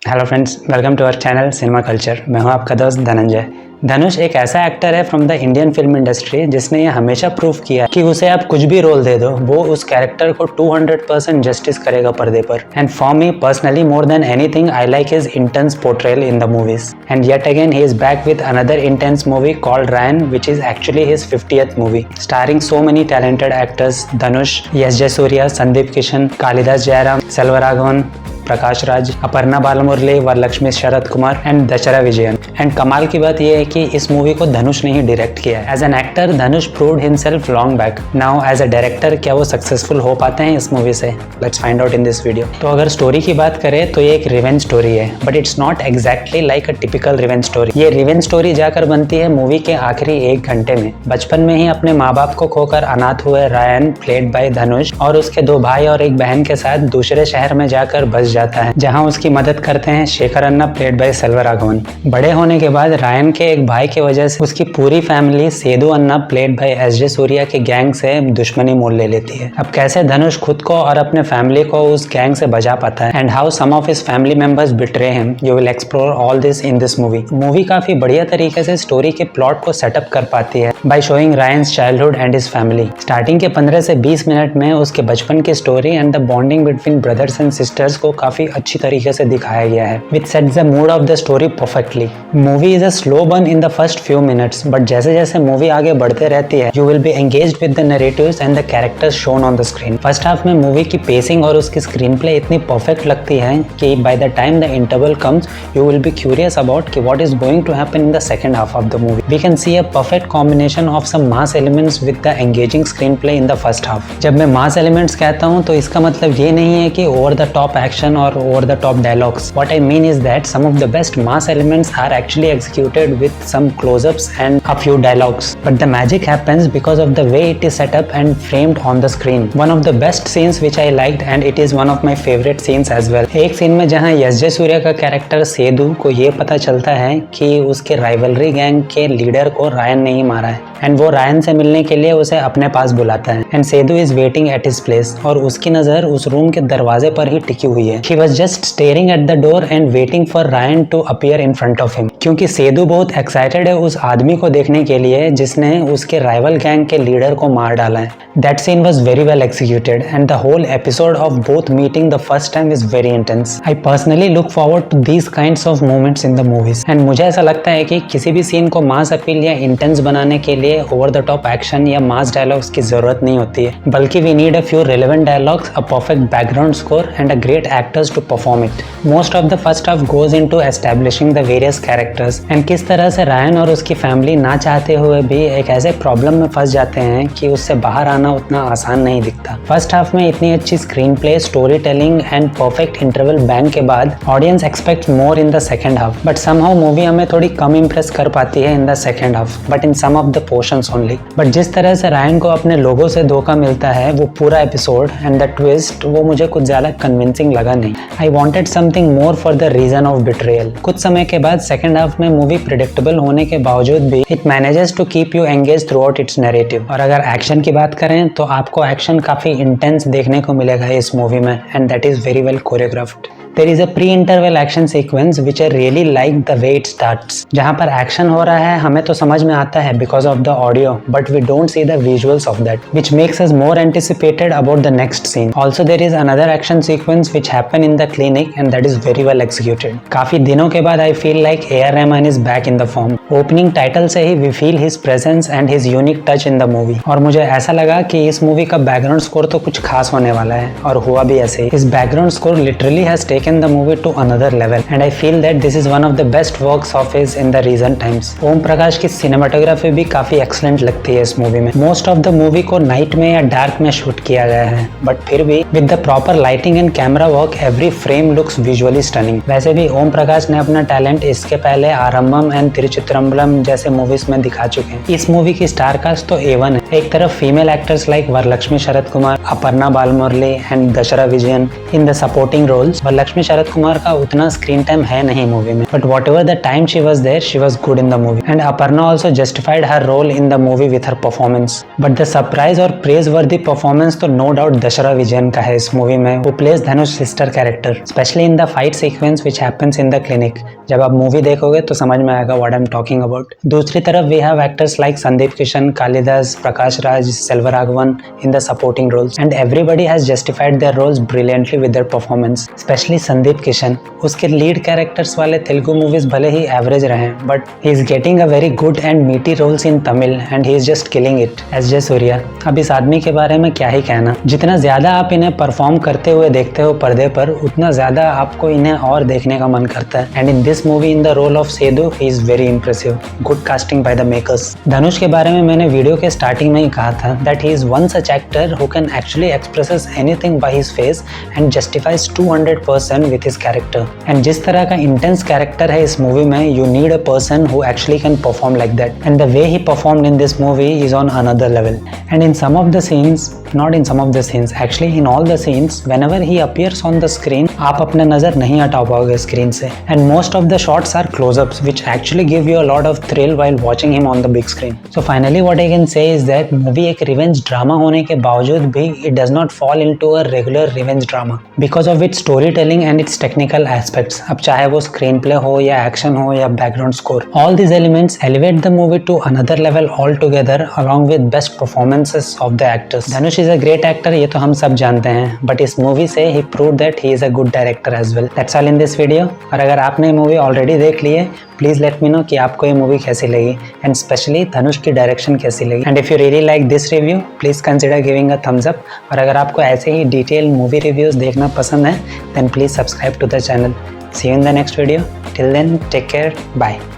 Hello friends, welcome to our channel cinema culture. मैं हूं आपका दोस्त धनंजय। धनुष एक ऐसा एक्टर है from the Indian film industry जिसने ये हमेशा प्रूव किया कि उसे आप कुछ भी रोल दे दो, वो उस कैरेक्टर को 200% जस्टिस करेगा पर्दे पर। And for me personally, more than anything, I like his intense portrayal in the movies. And yet again he is back with another intense movie called Ryan, which is actually his 50th movie, starring so many talented actors: Dhanush, Yash Jayasurya, Sundeep Kishan, Kalidas Jayaram, Selvaraghavan, Prakash Raj, Aparna Balamurali, Varalaxmi Sarath Kumar and Dushara Vijayan. And कमाल की बात यह है कि इस movie को धनुष ने ही direct किया है। As an actor Dhanush proved himself long back. Now as a director क्या वो सक्सेसफुल हो पाते हैं इस मूवी से? Let's find out in this video. तो अगर स्टोरी की बात करें तो ये एक रिवेंज स्टोरी है, but it's not exactly like a typical revenge story. ये रिवेंज स्टोरी जाकर बनती है मूवी के आखिरी 1 घंटे में। बचपन में ही अपने माँ बाप को खोकर अनाथ हुए रायन, प्लेड बाय धनुष, और उसके 2 भाई और 1 बहन के साथ दूसरे शहर में जाकर बस जाता है, जहाँ उसकी मदद करते हैं शेखर अन्ना, प्लेड बाय सेल्वराघवन। बड़े होने के बाद रायन के एक भाई की वजह से उसकी पूरी family Seydou Anna, played by S J Surya के गैंग से दुश्मनी मोल ले लेती है। अब कैसे धनुष खुद को और अपने फैमिली को उस गैंग से बचा पाता है, and how some of his family members betray him, you will explore all this in this movie. Movie काफी बढ़िया तरीके से स्टोरी के प्लॉट को सेटअप कर पाती है by showing रायन्स childhood and his family. Starting के 15 से 20 मिनट में उसके बचपन की story and the bonding between brothers and sisters को काफी अच्छी तरीके से दिखाया गया है, which sets the mood of the story perfectly. Movie is a slow burn in the first few minutes, but जैसे जैसे मूवी आगे बढ़ते रहती है, you will be engaged with the narratives and the characters shown on the screen. First half में movie की pacing और उसकी स्क्रीन प्ले इतनी परफेक्ट लगती है कि by the time the interval comes, you will be curious about कि what is going to happen in the second half of the movie. We can see a perfect combination of some mass elements with the engaging screenplay in the first half. जब मैं mass elements कहता हूँ तो इसका मतलब ये नहीं है कि over the top action और over the top dialogues. What I mean is that some of the best mass elements are actually executed with some close-ups and a few dialogues. But the magic happens because of the way it is set up and framed on the screen. One of the best scenes which I liked, and it is one of my favorite scenes as well. एक scene में जहाँ यश जयसूर्या का character सेदू को ये पता चलता है कि उसके राइवलरी गैंग के लीडर को रायन ने ही मारा है, एंड वो रायन से मिलने के लिए उसे अपने पास बुलाता है। And Seydou is waiting at his place, और उसकी नजर उस रूम के दरवाजे पर ही टिकी हुई है। He was just staring at the door and waiting for Ryan to appear in front of him. क्योंकि सेदू बहुत एक्साइटेड है उस आदमी को देखने के लिए जिसने उसके राइवल गैंग के लीडर को मार डाला है। That scene was very well executed, and the whole episode of both meeting the first time is very intense. I personally look forward to these kinds of moments in the movies. And मुझे ऐसा लगता है कि किसी भी scene को mass appeal या intense बनाने के लिए ओवर द टॉप एक्शन या मास डायलॉग्स की जरूरत नहीं होती है, बल्कि we need a few relevant dialogues, a perfect background score and a great actors to perform it. Most of the first half goes into establishing the various characters and किस तरह से रायन और उसकी फैमिली ना चाहते हुए भी एक ऐसे प्रॉब्लम में फंस जाते हैं कि उससे बाहर आना उतना आसान नहीं दिखता। फर्स्ट हाफ में इतनी अच्छी screenplay, storytelling and perfect interval bang के बाद audience expect more in the second half, but somehow movie हमें थोड़ी कम इंप्रेस कर पाती है in the second half, but in some of the portions only. But जिस तरह से रायन को अपने लोगों से धोखा मिलता है वो पूरा एपिसोड एंड द ट्विस्ट, वो मुझे कुछ ज्यादा कन्विंसिंग लगा नहीं। I wanted something more for the reason of betrayal. कुछ समय के बाद सेकंड हाफ में मूवी प्रेडिक्टेबल होने के बावजूद भी it manages to keep you engage throughout its narrative. और अगर एक्शन की बात करें तो आपको एक्शन काफी इंटेंस देखने को मिलेगा इस मूवी में, and that is very well choreographed. There is a pre-interval action sequence which I really like the way it starts. जहाँ पर एक्शन हो रहा है हमें तो समझ में आता है because of the audio, but we don't see the visuals of that, which makes us more anticipated about the next scene. Also there is another action sequence which happen in the clinic and that is very well executed. काफी दिनों के बाद I feel like A.R. Rahman is back in the form. Opening title से ही we feel his presence and his unique touch in the movie. और मुझे ऐसा लगा कि इस मूवी का बैकग्राउंड स्कोर तो कुछ खास होने वाला है, और हुआ भी ऐसे ही। इस background score literally has taken the movie to another level, and I feel that this is one of the best works of his in the recent times. Om Prakash की सिनेमाटोग्राफी भी काफी एक्सलेंट लगती है इस मूवी में। मोस्ट ऑफ द मूवी को night में या डार्क में शूट किया गया है, बट फिर भी with the proper lighting and camera work every frame looks visually stunning. वैसे भी ओम प्रकाश ने अपना टैलेंट इसके पहले आरंभम एंड तिरुचित्रम्बलम जैसे मूवीज में दिखा चुके हैं। इस मूवी की स्टार कास्ट तो A1 है। एक तरफ female actors like Varalaxmi Sarath Kumar, Aparna Balamurali and Dushara Vijayan in the supporting roles. Varalaxmi Sarath Kumar का उतना स्क्रीन टाइम है नहीं मूवी में, but whatever the time she was there she was good in the movie and Aparna also justified her role in the movie with her performance. But the surprise और praiseworthy performance तो no doubt Dushara Vijayan का है इस movie में, वो plays Dhanush sister character, specially in the fight sequence which happens in the clinic. जब आप movie देखोगे तो समझ में आएगा what I am talking about. दूसरी तरफ we have actors like Sundeep Kishan, Kalidas, Prakash Raj, Selvaraghavan in the supporting roles and everybody has justified their roles brilliantly with their performance, especially Sundeep Kishan. उसके लीड कैरेक्टर्स वाले तेलुगु मूवीज भले ही एवरेज रहे but he is getting a very good and meaty roles in Tamil and he is just killing it S J Suryah. अब इस आदमी के बारे में क्या ही कहना, जितना ज्यादा आप इन्हें परफॉर्म करते हुए देखते हो पर्दे पर उतना ज्यादा आपको इन्हें और देखने का मन करता है and in this movie in the role of Sedu he is very impressive. Good casting by the makers. Dhanush के बारे में मैंने वीडियो के स्टार्टिंग में ही कहा था that he is one such actor who can actually expresses anything by his face and justifies 200% with his character। and जिस तरह का intense character है इस movie में, you need a person who actually can perform like that and the way he performed in this movie is on another level। and in some of the scenes, not in some of the scenes, actually in all the scenes, whenever he appears on the screen आप अपने नजर नहीं हटा पाओगे screen से and most of the shots are close-ups which actually give you a lot of thrill while watching him on the big screen। so finally what I can say is that movie एक revenge drama होने के बावजूद भी it does not fall into a regular revenge drama because of its storytelling and its technical aspects। अब चाहे वो screen play हो या action हो या background score, all these elements elevate the movie to another level altogether along with best performances of the actors। Dhanush is a great actor, ये तो हम सब जानते हैं, but इस मूवी से he proved that he is a good director as well। That's all in this video। और अगर आपने मूवी ऑलरेडी देख ली है प्लीज लेट मी नो कि आपको ये मूवी कैसी लगी एंड स्पेशली धनुष की डायरेक्शन कैसी लगी and if you really like this review please consider giving a thumbs up. और अगर आपको ऐसे ही डिटेल मूवी रिव्यूज देखना पसंद है then please subscribe to the channel. See you in the next video, till then take care, bye.